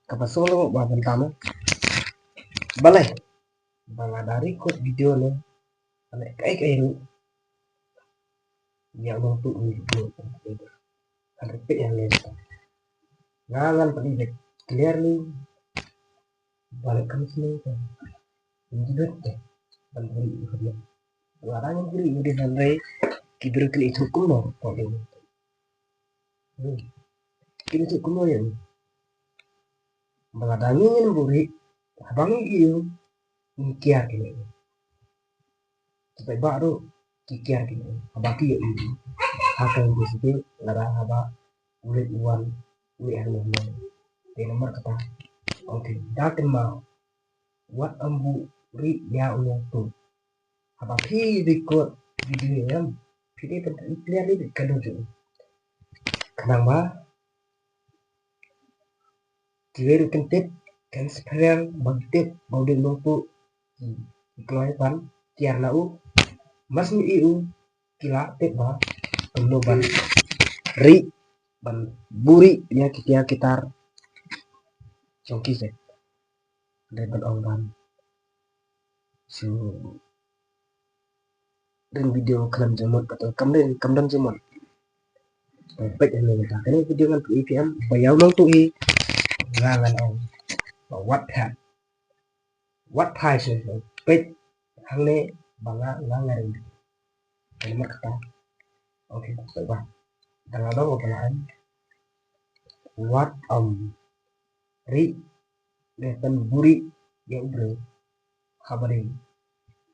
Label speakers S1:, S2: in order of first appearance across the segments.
S1: Kapasolo mo baban tama. Balay. Bala dari ko video no. Ane kay yang untuk video. Kan repeat yang lain. Ngangan pedidik clearly balik kan sini kan. Ini deh. Balik dia. Larang guri di santai kibir kali itu kuno kok ini. Kini itu kuno ya. Meladangin buri. Abang iyo. Kiar kini. Sampai baru kiar kini. Abaki ya ini. Akan di situ larang abak ulit uan ulit yang lain. Di nomor kata. Oke, dakin mau. What ambu ri ya untuk. Abaki record video yang video tentang clear ni kadang tu. Kenapa? Kira kentip kan sekarang bagtip baudin lotu keluar ban kiar lau mas ni iu kila tip ba perlu ban ri ban buri ya kitar congki se dari ban ong ban su dan video kelam jemut atau kamdan jemut baik yang ni tak ini video kan IPM bayar long tu i ngangan ong what price baik hang ni bangga ngangan ini mak kata oke baik bah tengah dong opelaan what ri dan buri yang bro kabarin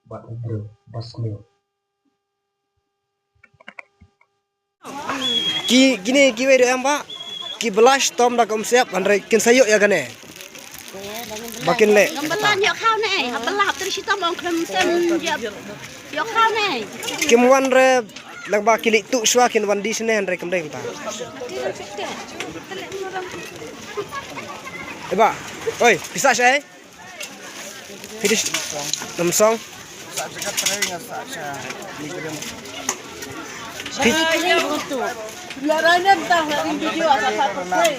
S1: buat bro bosnya gini kiwe do amba ki belas tom dak siap andre kin sayuk ya gane makin le
S2: belah nyok kau ne belah terus kita mau krem sem yok kau ne
S1: kim wan re lang ba kilik tu swa kin wan di sine andre kemdeng ta eba oi bisa saya finish namsong
S2: Laranya entah dari video apa play.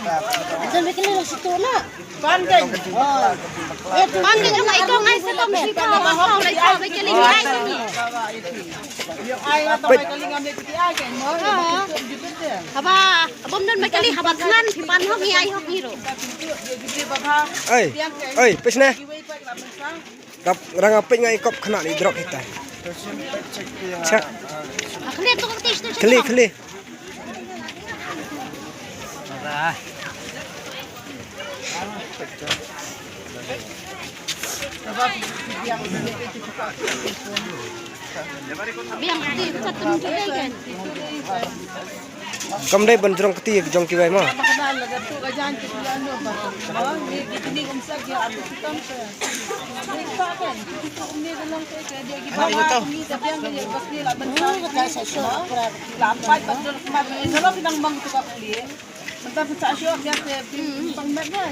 S2: Jangan bikin lah situ nak. Pandai. Pandai yang ikut ngai setom situ. Kau lagi kau bikin ngai ni. Yang air atau bikin ngai bikin air kan? Haba, abom dan bikin haba kan. Hipan hok ni air hok ni ro.
S1: Oi, pesne. Dap rang apik ngai kop kena ni drop kita. Cak.
S2: Kali tu tis tu.
S1: Kali.
S2: Biang ti satu minggu dah kan.
S1: Kam dai ban jong keti jong ki bai ma.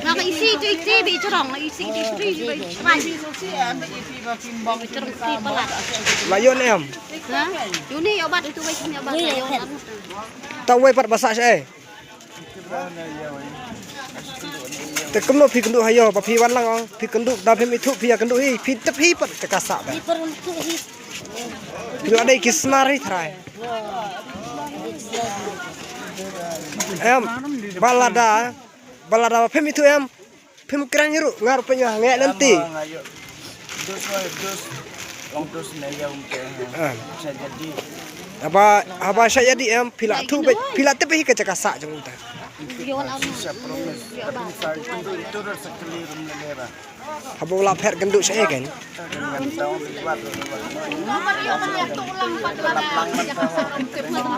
S2: Nak isi tu isi bicara, isi di free bicara.
S1: Layon em.
S2: Ha? Yuni obat itu baik ni obat.
S1: Tau wai pat basak saya. Tekem no phi kendu hayo pa phi wan lang ong phi kendu da phi mithu phi kendu hi phi tep hi pat te kasak ba. Phi ada kisnar hi thrai. Em balada phi mithu em phi mukran yiru ngar penyo ngek nanti.
S3: Long terus naya mungkin bisa jadi
S1: apa saya jadi em pila tep hi ke kasak jong ta.
S3: bisa promes tapi misalnya itu sekali rumah
S1: Haba ulah pher genduk saya kan.
S3: dengan tahun dibuat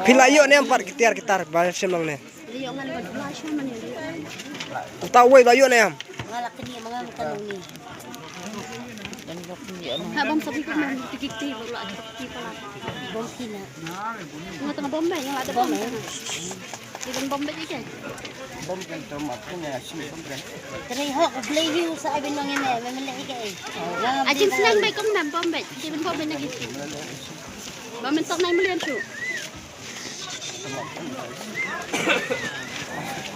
S1: Pila yo ne empat kitar ba semang ne. Tahu wai layo ne em.
S2: Bom sabi ko man tikiti baru ada tikiti pala. Bom kina. Tengah bom yang ada bom. Ibang bom ni kan.
S3: bom kan tomat punya sih bom kan
S4: Teri hok beli hiu sa ibin nang ene memang lagi ke.
S2: Ajin senang baik kom nam bom bet. Ibang bom ni gitu. Bom mentok nai melian tu.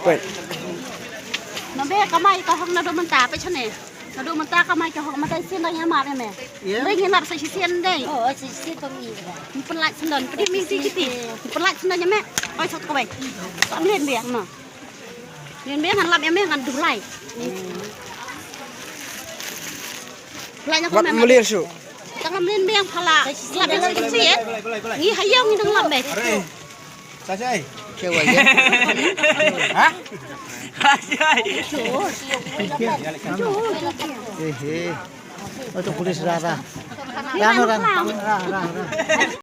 S1: Wait.
S2: Nam be kamai ka hong na do menta pe chane. Na do menta kamai ka hong mata sin dah yamat me. Dai ngelap sa sin dai.
S4: Oh, sisi pemi.
S2: Penlat senon, pedi misi kiti. Penlat senon me. Oi sot ko bai. Tak lien biang no. Lien biang ngan lap me ngan dulai. Lanya ko me.
S5: Mulir su.
S2: Tangam lien biang phala. Lap me kiti. Ngi hayong ni dang lap me.
S3: Sajai.
S5: Kewa ya. Hah? Oh, itu kulis rara. Rara.